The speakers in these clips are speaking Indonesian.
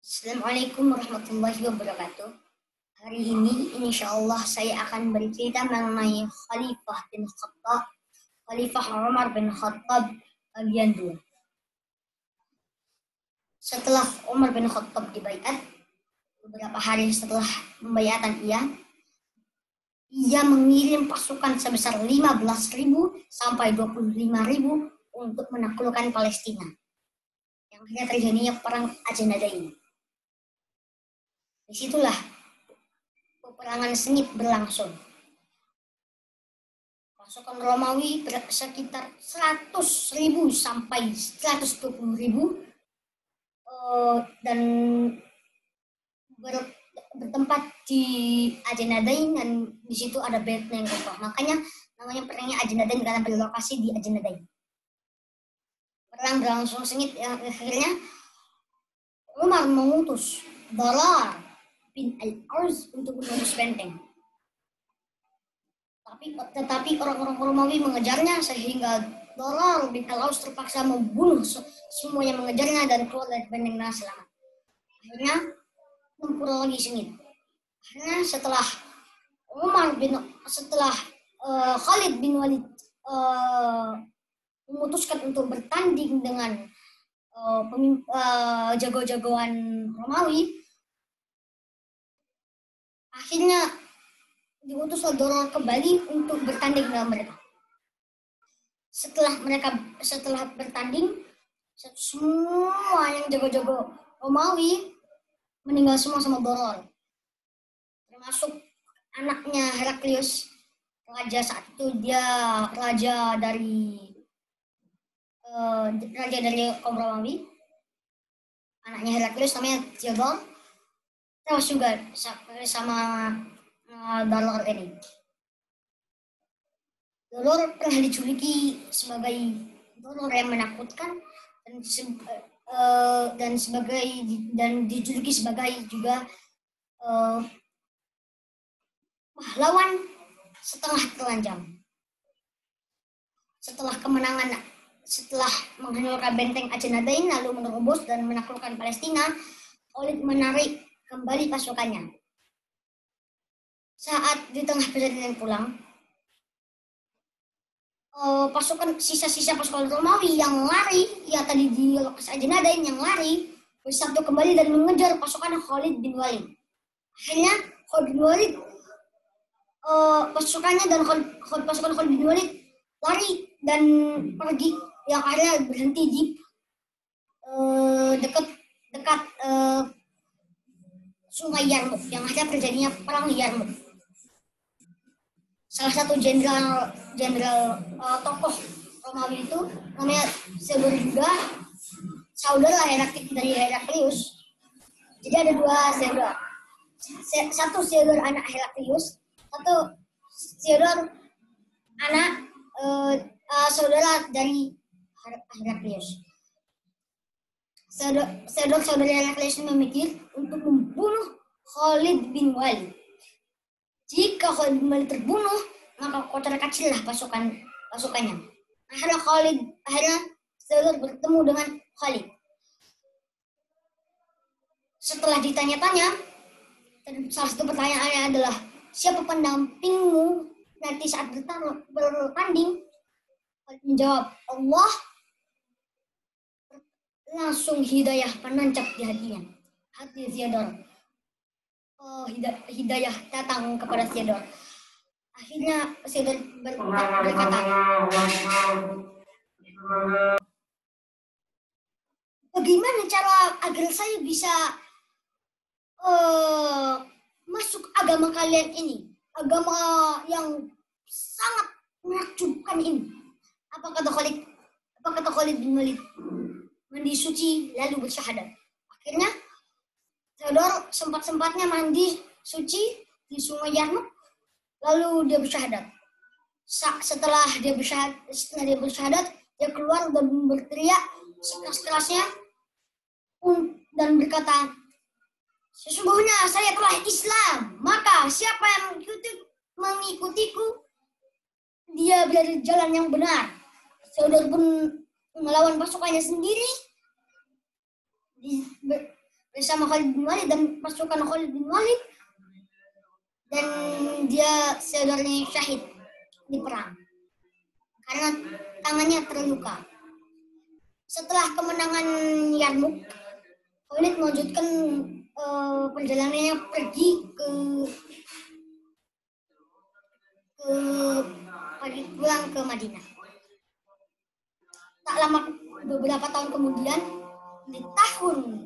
Assalamualaikum warahmatullahi wabarakatuh. Hari ini insya Allah saya akan bercerita mengenai Khalifah Umar bin Khattab bagian 2. Setelah Umar bin Khattab dibaiat, beberapa hari setelah pembaiatan ia mengirim pasukan sebesar 15.000 sampai 25.000 untuk menaklukkan Palestina. Yang akhirnya terjadinya perang Ajnadain. Disitulah peperangan sengit berlangsung. Pasukan Romawi sekitar 100.000 sampai 120.000 dan bertempat di Ajnadain, dan di situ ada benteng kokoh. Makanya namanya perangnya Ajnadain karena berlokasi di Ajnadain. Perang berlangsung sengit, yang akhirnya Umar mengutus Darar bin Al-Arz untuk menembus benteng. Tetapi orang-orang Romawi mengejarnya sehingga Darar bin Al-Arz terpaksa membunuh semua yang mengejarnya dan keluar dari benteng dengan selamat. Akhirnya tempur lagi sengit. Akhirnya setelah Khalid bin Walid memutuskan untuk bertanding dengan jago-jagoan Romawi, akhirnya diutuslah Darar kembali untuk bertanding dengan mereka. Setelah bertanding, semua yang jago-jago Romawi meninggal semua sama Darar, termasuk anaknya Heraklius, raja saat itu. Dia raja dari kaum Romawi. Anaknya Heraklius namanya Theodor, terus juga sama Darar ini. Darar pernah dijuluki sebagai Darar yang menakutkan dan dijuluki sebagai juga pahlawan setengah telanjang. Setelah menghancurkan benteng Ajnadain lalu menerobos dan menaklukkan Palestina, Khalid menarik kembali pasukannya. Saat di tengah perjalanan pulang, sisa-sisa pasukan Romawi yang lari, tadi di lokasi Ajnadain yang lari, bersatu kembali dan mengejar pasukan Khalid bin Walid. Akhirnya Khalid bin Walid, pasukan Khalid bin Walid lari dan pergi, yang akhirnya berhenti di dekat Sungai Yarmuk, yang akhirnya terjadinya perang Yarmuk. Salah satu jenderal tokoh Romawi itu namanya Theodor, juga saudara dari Heraklius. Jadi ada dua Theodor. Satu Theodor anak Heraklius, satu Theodor anak saudara dari Heraklius. Saudara Heraklius memikir untuk membunuh Khalid bin Walid. Jika Khalid bin Walid terbunuh, maka kotor kecillah pasukannya. Akhirnya Theodor bertemu dengan Khalid. Setelah ditanya-tanya, salah satu pertanyaannya adalah, siapa pendampingmu nanti saat bertanding? Khalid menjawab, Allah. Langsung hidayah menancap di hati Theodor. Hidayah datang kepada Theodor. Akhirnya Theodor berkata, bagaimana cara agar saya bisa masuk agama kalian ini, agama yang sangat menakjubkan ini? Apa kata Khalid bin Walid? Mandi suci lalu bersyahadat. Akhirnya Theodor sempat-sempatnya mandi suci di Sungai Yarmuk, lalu dia bersyahadat. Setelah dia bersyahadat, dia keluar dan berteriak sekeras-kerasnya dan berkata, sesungguhnya saya telah Islam, maka siapa yang mengikutiku, dia berada di jalan yang benar. Theodor pun melawan pasukannya sendiri, bersama Khalid bin Walid dan pasukan Khalid bin Walid, dan dia saudaranya syahid di perang karena tangannya terluka. Setelah kemenangan Yarmuk, Khalid melanjutkan perjalanannya pergi pulang ke Madinah. Tak lama, beberapa tahun kemudian, di tahun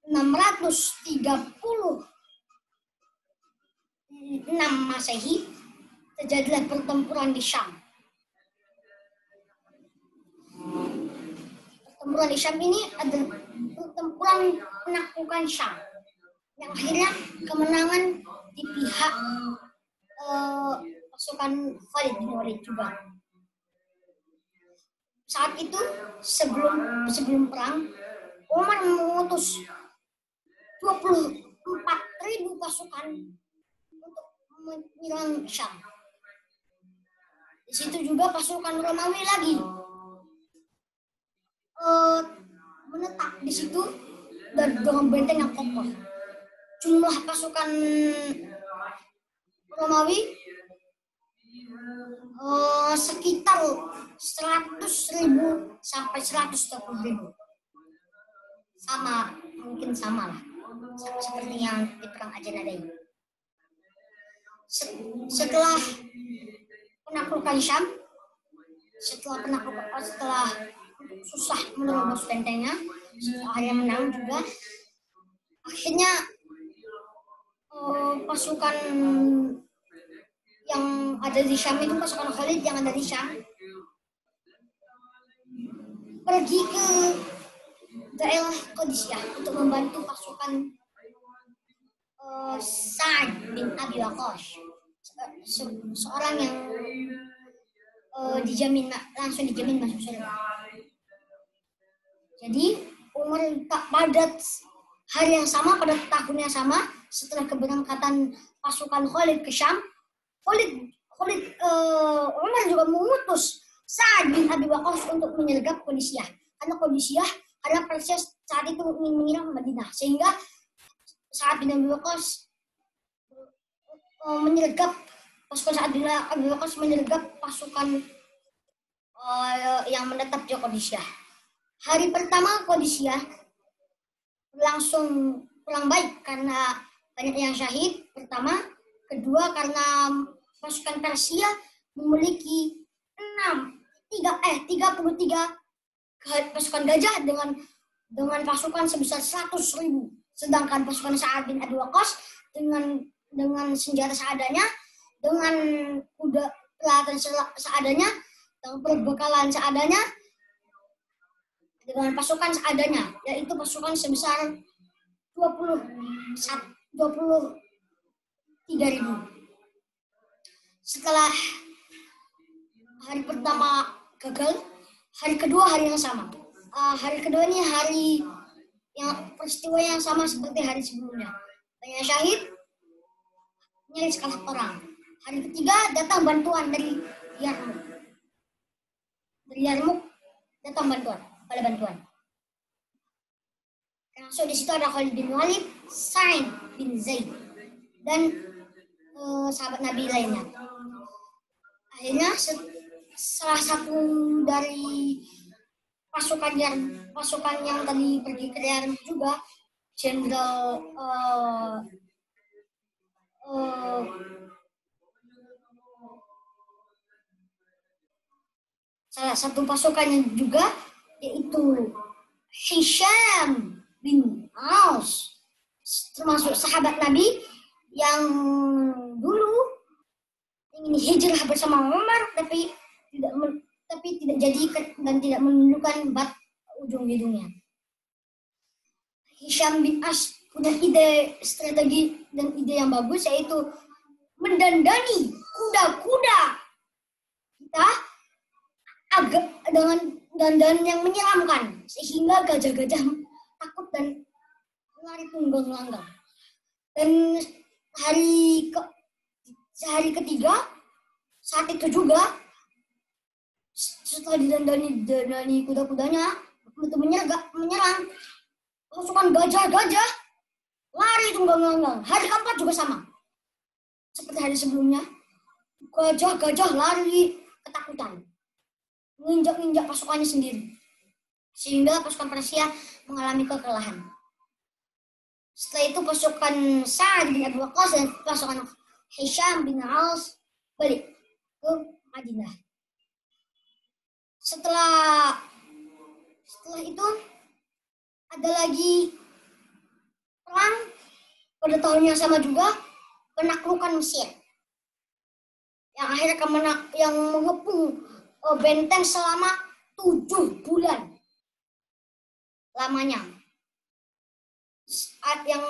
636 Masehi terjadilah pertempuran di Syam. Pertempuran di Syam ini adalah pertempuran penaklukan Syam yang akhirnya kemenangan di pihak pasukan Khalid bin Walid juga. Saat itu sebelum perang, Umar mengutus 24.000 pasukan untuk menyerang Syam. Di situ juga pasukan Romawi lagi menetap di situ dan dengan benteng yang kokoh. Jumlah pasukan Romawi sekitar 100.000 sampai 120.000. Mungkin sama lah, seperti yang di perang Ajnadain. Setelah penaklukan Syam, setelah susah menerobos bentengnya, akhirnya menang juga. Akhirnya pasukan yang ada di Syam itu, pasukan Khalid yang ada di Syam, pergi ke daerah Qadisiyah untuk membantu pasukan Sa'ad bin Abi Waqqas, seorang yang langsung dijamin masuk surga. Jadi Umar pada hari yang sama, pada tahun yang sama, setelah keberangkatan pasukan Khalid ke Syam, Umar juga mengutus Sa'ad bin Abi Waqqas untuk menyergap Qadisiyah. Karena Persia saat itu ingin menyerang Madinah, sehingga Sa'ad bin Abi Waqqas menyergap pasukan yang menetap di Qadisiyah. Hari pertama Qadisiyah berlangsung kurang baik karena banyak yang syahid. Pertama, kedua karena pasukan Persia memiliki 33 pasukan gajah dengan pasukan sebesar 100.000. Sedangkan pasukan Sa'ad bin Abi Waqqas dengan senjata seadanya, dengan kuda peralatan seadanya, dengan perbekalan seadanya, dengan pasukan seadanya, yaitu pasukan sebesar 23.000. Setelah hari pertama gagal, hari kedua hari yang sama. Hari kedua ini hari yang peristiwa yang sama seperti hari sebelumnya. Banyak syahid, nyaris kalah perang. Hari ketiga datang bantuan dari Yarmuk. Dari Yarmuk datang bantuan. So di situ ada Khalid bin Walid, Sa'id bin Zaid, dan sahabat Nabi lainnya. Akhirnya salah satu dari pasukan yang tadi pergi ke Yarmuk juga, Jenderal salah satu pasukannya juga, yaitu Hisham bin Aus, termasuk sahabat Nabi yang dulu ingin hijrah bersama Umar tapi tidak jadi dan tidak menunjukkan bat ujung hidungnya. Hisham bin Aus punya strategi dan ide yang bagus, yaitu mendandani kuda-kuda kita agak dengan dandan yang menyeramkan, sehingga gajah-gajah takut dan lari tunggang-langgang. Dan hari ketiga, saat itu juga setelah didandani kuda-kudanya, menyerang pasukan gajah-gajah, lari tunggang-langgang. Hari keempat juga sama, seperti hari sebelumnya. Gajah-gajah lari ketakutan, menginjak-injak pasukannya sendiri, sehingga pasukan Persia mengalami kekalahan. Setelah itu pasukan Sa'ad bin Abi Waqqas dan pasukan Hisham bin Aus balik ke Madinah. Setelah itu ada lagi perang pada tahun yang sama juga, penaklukan Mesir, yang akhirnya yang mengepung benteng selama 7 bulan lamanya. Yang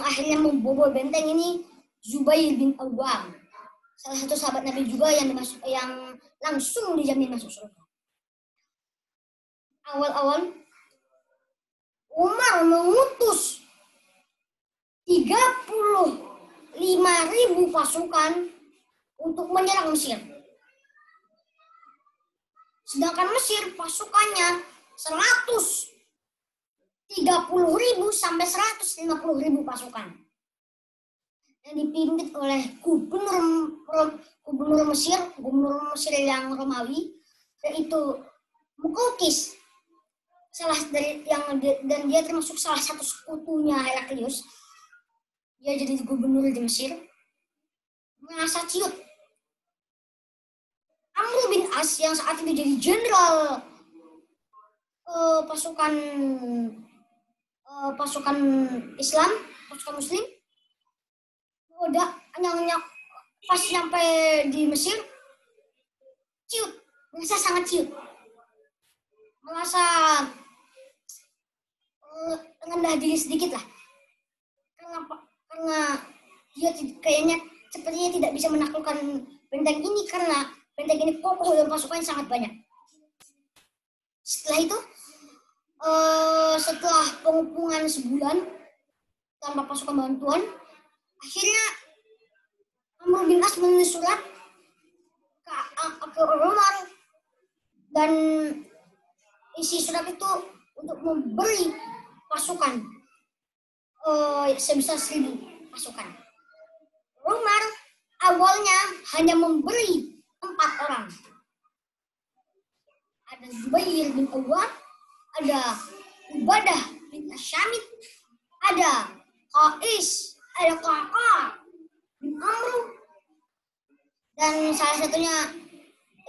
akhirnya membobol benteng ini Zubair bin Awwam, salah satu sahabat Nabi juga yang langsung dijamin masuk surga. Awal-awal Umar mengutus 35.000 pasukan untuk menyerang Mesir. Sedangkan Mesir pasukannya 130.000 sampai 150.000 pasukan. Yang dipimpin oleh gubernur Mesir yang Romawi, yaitu Muqawqis. Dan dia termasuk salah satu sekutunya Heraklius. Dia jadi gubernur di Mesir. Merasa ciut. Amr bin As yang saat itu jadi jenderal pasukan Islam, pasukan Muslim, udah pas sampai di Mesir, ciut, merasa sangat ciut, merasa rendah diri sedikit lah, karena dia kayaknya sepertinya tidak bisa menaklukkan benteng ini karena benteng ini kokoh dan pasukannya sangat banyak. Setelah itu, setelah pengepungan sebulan tanpa pasukan bantuan, akhirnya Amr bin As menulis surat ke Umar, dan isi surat itu untuk memberi pasukan sebesar 1.000 pasukan. Umar awalnya hanya memberi 4 orang. Ada Zubair bin Awwam, ada Ubadah bin Asyamit, ada Qais, ada Qaqa bin Amr, dan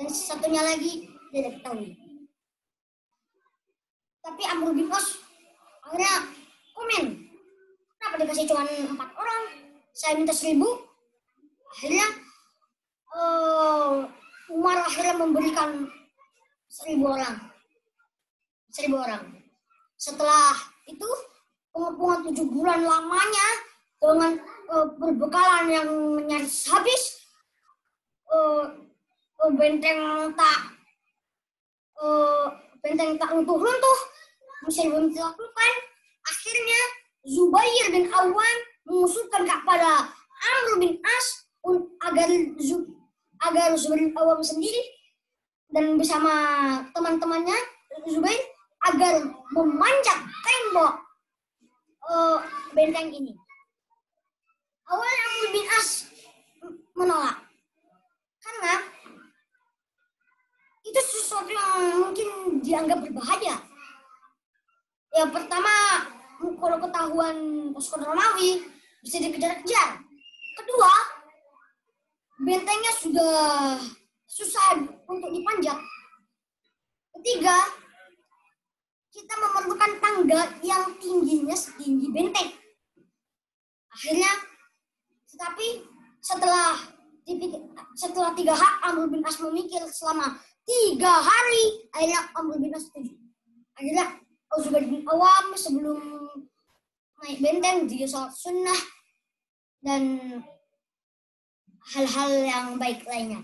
satunya lagi tidak diketahui. Tapi Amr bin As akhirnya komen, kenapa dikasih cuma 4 orang? Saya minta 1.000. Akhirnya Umar akhirnya memberikan 1.000 orang. Setelah itu pengepungan 7 bulan lamanya dengan berbekalan yang nyaris habis, benteng tak runtuh-runtuh, Mesir belum dilakukan. Akhirnya Zubair bin Awwam mengusulkan kepada Amr bin As agar Zubair bin Awwam sendiri dan bersama teman-temannya Zubair agar memanjat tembok benteng ini. Awalnya Amr bin As menolak karena itu sesuatu yang mungkin dianggap berbahaya. Ya, pertama, kalau ketahuan pasukan Romawi bisa dikejar-kejar. Kedua, bentengnya sudah susah untuk dipanjat. Ketiga, kita memerlukan tangga yang tingginya setinggi benteng. Akhirnya, tetapi setelah 3 hari Amr bin As memikir selama 3 hari, akhirnya Amr bin As setuju. Akhirnya Zubair bin Awwam sebelum naik benteng dia sholat sunnah dan hal-hal yang baik lainnya.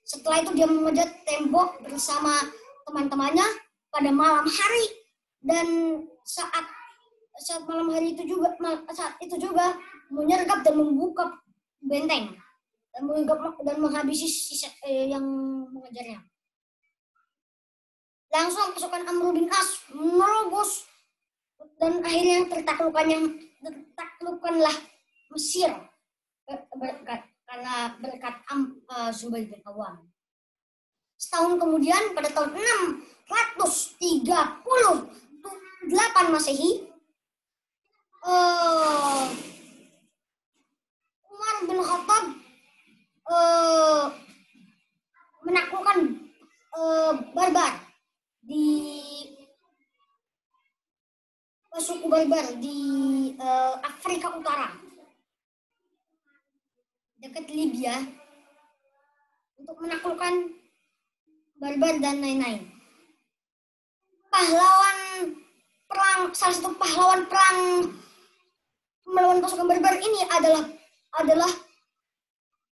Setelah itu dia memanjat tembok bersama teman-temannya pada malam hari, dan saat malam hari itu juga menyergap dan membuka benteng dan menghabisi sisa yang mengejarnya. Langsung pasukan Amr bin As menerobos dan akhirnya tertaklukkanlah Mesir karena berkat Zubair bin Awam. Setahun kemudian pada tahun 638 Masehi, Umar bin Khattab menaklukkan Barbar di suku Barbar di Afrika Utara dekat Libya untuk menaklukkan Barbar dan lain-lain. Salah satu pahlawan perang melawan pasukan Barbar ini adalah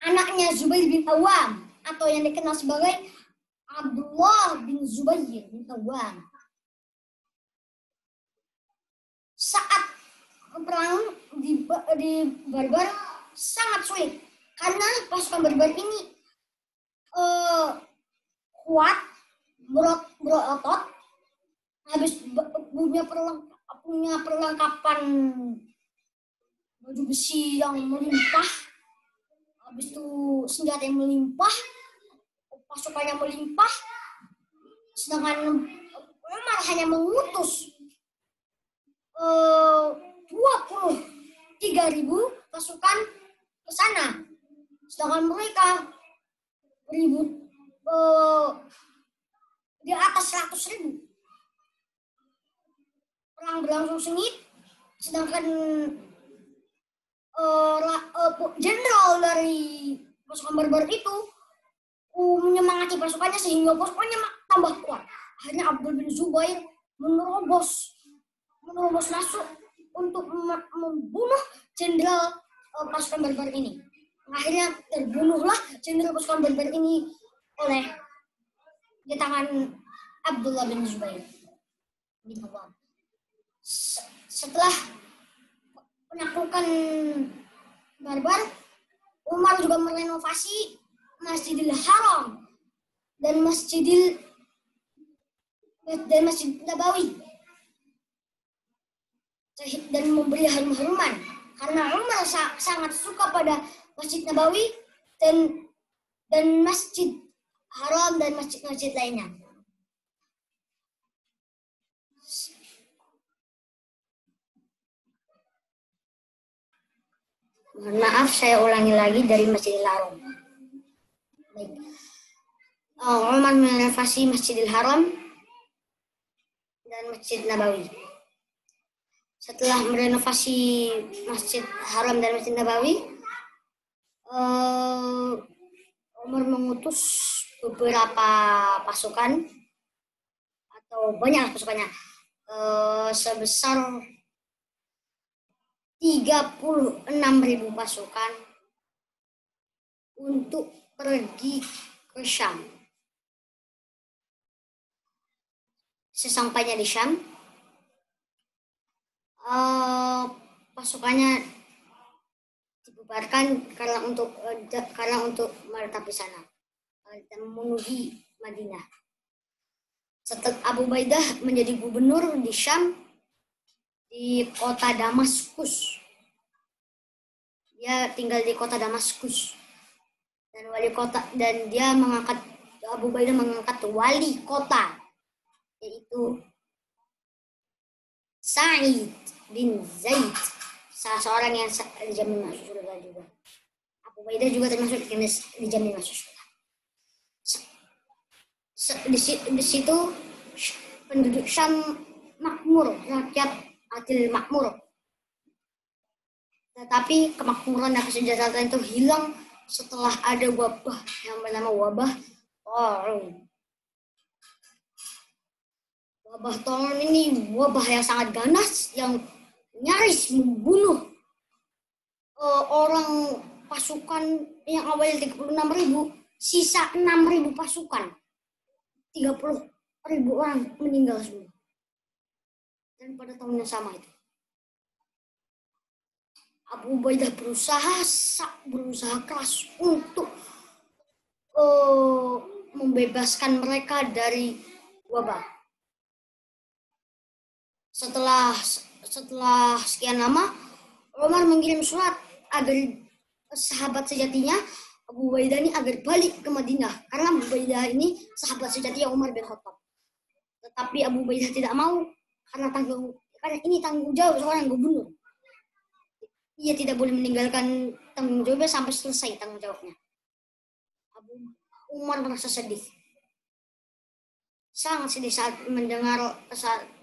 anaknya Zubair bin Awam atau yang dikenal sebagai Abdullah bin Zubair bin Awam. Saat perang di Barbar sangat sulit karena pasukan Barbar ini kuat, berotot, habis punya perlengkapan baju besi yang melimpah, habis itu senjata yang melimpah, pasukannya melimpah, sedangkan Umar hanya mengutus 23.000 pasukan ke sana, sedangkan mereka di atas 100.000. Perang berlangsung sengit, sedangkan jenderal dari pasukan Barbar itu menyemangati pasukannya sehingga pasukannya tambah kuat. Akhirnya Abdul bin Zubair menerobos masuk untuk membunuh jenderal pasukan Barbar ini. Akhirnya terbunuhlah jenderal pasukan Barbar ini di tangan Abdullah bin Zubair bin Awam. Setelah menaklukkan Barbar, Umar juga merenovasi Masjidil Haram dan Masjid Nabawi dan memberi harum-haruman karena Umar sangat suka pada Masjid Nabawi dan Masjid Haram dan masjid-masjid lainnya. Mohon maaf, saya ulangi lagi dari Masjidil Haram. Baik. Umar merenovasi Masjidil Haram dan Masjid Nabawi. Setelah merenovasi Masjid Haram dan Masjid Nabawi, Umar mengutus beberapa pasukan atau banyak pasukannya sebesar 36.000 pasukan untuk pergi ke Syam. Sesampainya di Syam, pasukannya dibubarkan karena untuk menetap di sana dan memenuhi Madinah. Setelah Abu Ubaidah menjadi gubernur di Syam di kota Damaskus. Dia tinggal di kota Damaskus dan Abu Ubaidah mengangkat wali kota yaitu Sa'id bin Zaid, salah seorang yang dijamin masuk surga juga. Abu Ubaidah juga termasuk yang dijamin masuk surga. Di situ penduduk Syam makmur, rakyat adil makmur. Tetapi kemakmuran dan kesejahteraan itu hilang setelah ada wabah yang bernama wabah Ta'un. Wabah Ta'un ini wabah yang sangat ganas yang nyaris membunuh orang pasukan yang awalnya 36.000, sisa 6.000 pasukan. 30.000 orang meninggal semua. Dan pada tahun yang sama itu, Abu Ubaidah berusaha keras untuk membebaskan mereka dari wabah. Setelah sekian lama, Umar mengirim surat agar sahabat sejatinya Abu Ubaidah ini agar balik ke Madinah, karena Abu Ubaidah ini sahabat sejatinya Umar bin Khattab. Tetapi Abu Ubaidah tidak mau, karena ini tanggung jawab seorang gubernur. Ia tidak boleh meninggalkan tanggung jawabnya sampai selesai tanggung jawabnya. Umar merasa sedih, sangat sedih saat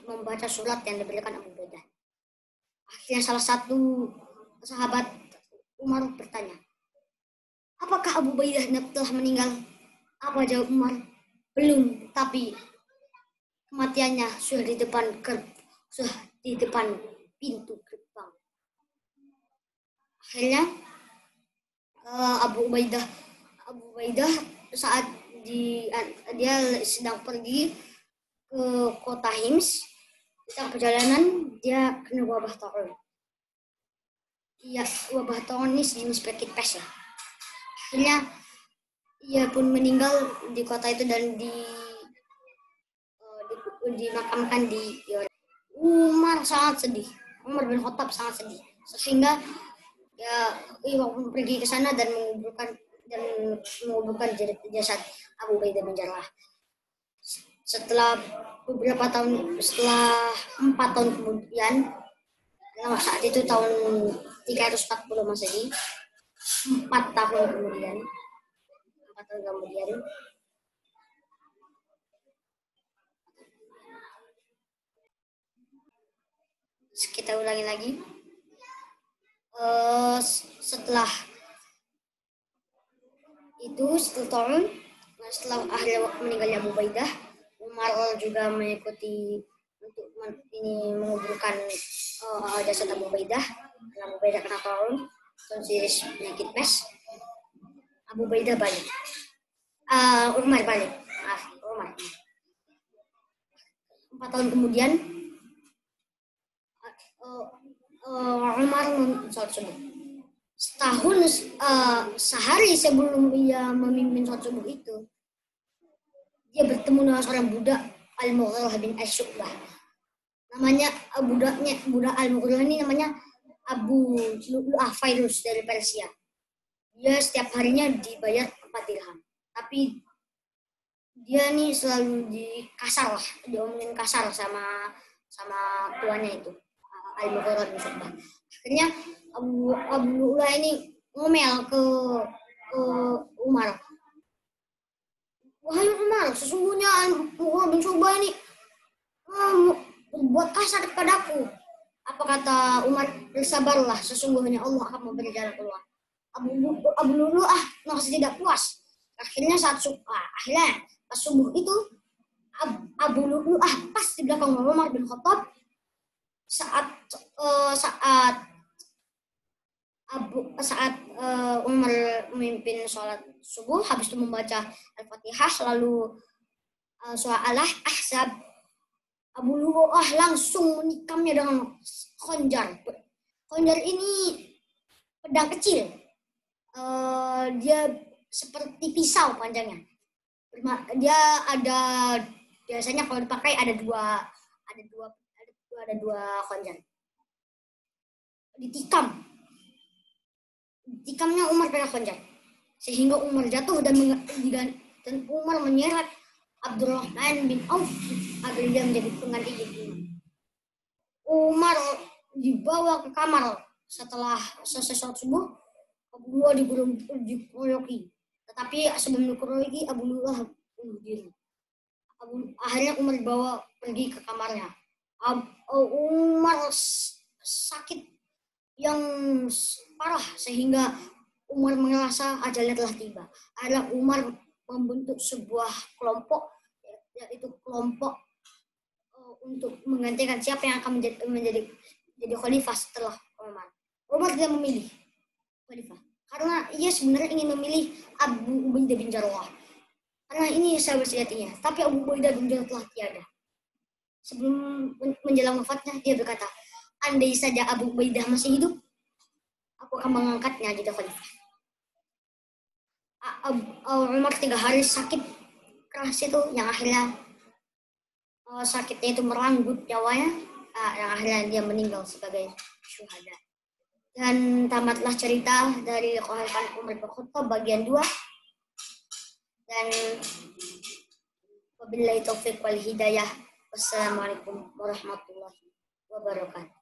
membaca surat yang diberikan Abu Ubaidah. Akhirnya salah satu sahabat Umar bertanya, apakah Abu Ubaidah telah meninggal? Apa jawab Umar? Belum, tapi kematiannya sudah di depan pintu gerbang. Akhirnya Abu Ubaidah saat dia sedang pergi ke kota Hims, di tengah perjalanan dia kena wabah taun. Iya, wabah taun ini sejenis penyakit pes ya. Akhirnya ia pun meninggal di kota itu dan dimakamkan di York. Umar sangat sedih. Umar bin Khattab sangat sedih. Sehingga ya waktu pergi ke sana dan menguburkan jasad Abu Ubaidah bin Jarrah. Setelah 4 tahun kemudian, saat itu tahun 340 Masehi, 4 tahun kemudian, kita ulangi lagi. Setelah akhirnya meninggalnya Abu Ubaidah, Umar juga mengikuti untuk menguburkan jasad Abu Ubaidah. Karena Abu Ubaidah kena taun, terus penyakit pes. Abu Ubaidah balik. Umar balik. Umar. 4 tahun kemudian, Umar sholat subuh. Sehari sebelum ia memimpin sholat subuh itu, dia bertemu dengan seorang budak Al-Mughirah bin Asy'bah. Namanya budak Al-Mughirah ini namanya Abu Lu'lu'ah Fairuz dari Persia. Dia setiap harinya dibayar 4 dirham. Tapi dia nih selalu diomongin kasar sama tuannya itu, Al-Mughirah bin Asy'bah. Akhirnya Abu Lu'lu'ah ini ngomel ke Umar. Wahai Umar, sesungguhnya Al-Mughirah bin Asy'bah ini berbuat kasar kepadaku. Apa kata Umar? Bersabarlah, sesungguhnya Allah akan memberi jalan keluar. Abu Lu'lu'ah masih tidak puas. Akhirnya pas subuh itu Abu Lu'lu'ah pas di belakang Umar bin Khattab saat Umar memimpin sholat subuh, habis itu membaca Al-Fatihah, lalu surah Al-Ahzab. Abu Lu'lu'ah langsung menikamnya dengan khonjar. Khonjar ini pedang kecil. Dia seperti pisau panjangnya. Dia biasanya kalau dipakai ada dua khonjar. Dikamnya Umar dengan khonjar, sehingga Umar jatuh dan Umar menyeret Abdurrahman bin Auf agar dia menjadi pengganti Umar dibawa ke kamar setelah selesai sholat subuh. Abu Lu'lu'ah dikeroyoki, tetapi sebelum dikeroyoki Abu Lu'lu'ah bunuh diri. Akhirnya Umar dibawa pergi ke kamarnya. Umar sakit yang parah sehingga Umar merasa ajalnya telah tiba. Akhirnya Umar membentuk sebuah kelompok, yaitu kelompok untuk menggantikan siapa yang akan menjadi khalifah setelah Umar. Umar tidak memilih khalifah karena ia sebenarnya ingin memilih Abu Ubaidah bin Jarrah karena ini sahabat sejatinya. Tapi Abu Ubaidah bin Jarrah telah tiada. Sebelum menjelang wafatnya, dia berkata, andai saja Abu Ubaidah masih hidup, aku akan mengangkatnya jadi khalifah. Umar 3 hari sakit keras itu, yang akhirnya sakitnya itu merenggut nyawanya, yang akhirnya dia meninggal sebagai syuhada. Dan tamatlah cerita dari Khalifah Umar bin Khattab bagian 2. Dan wabillahi taufiq wal hidayah. Wassalamualaikum warahmatullahi wabarakatuh.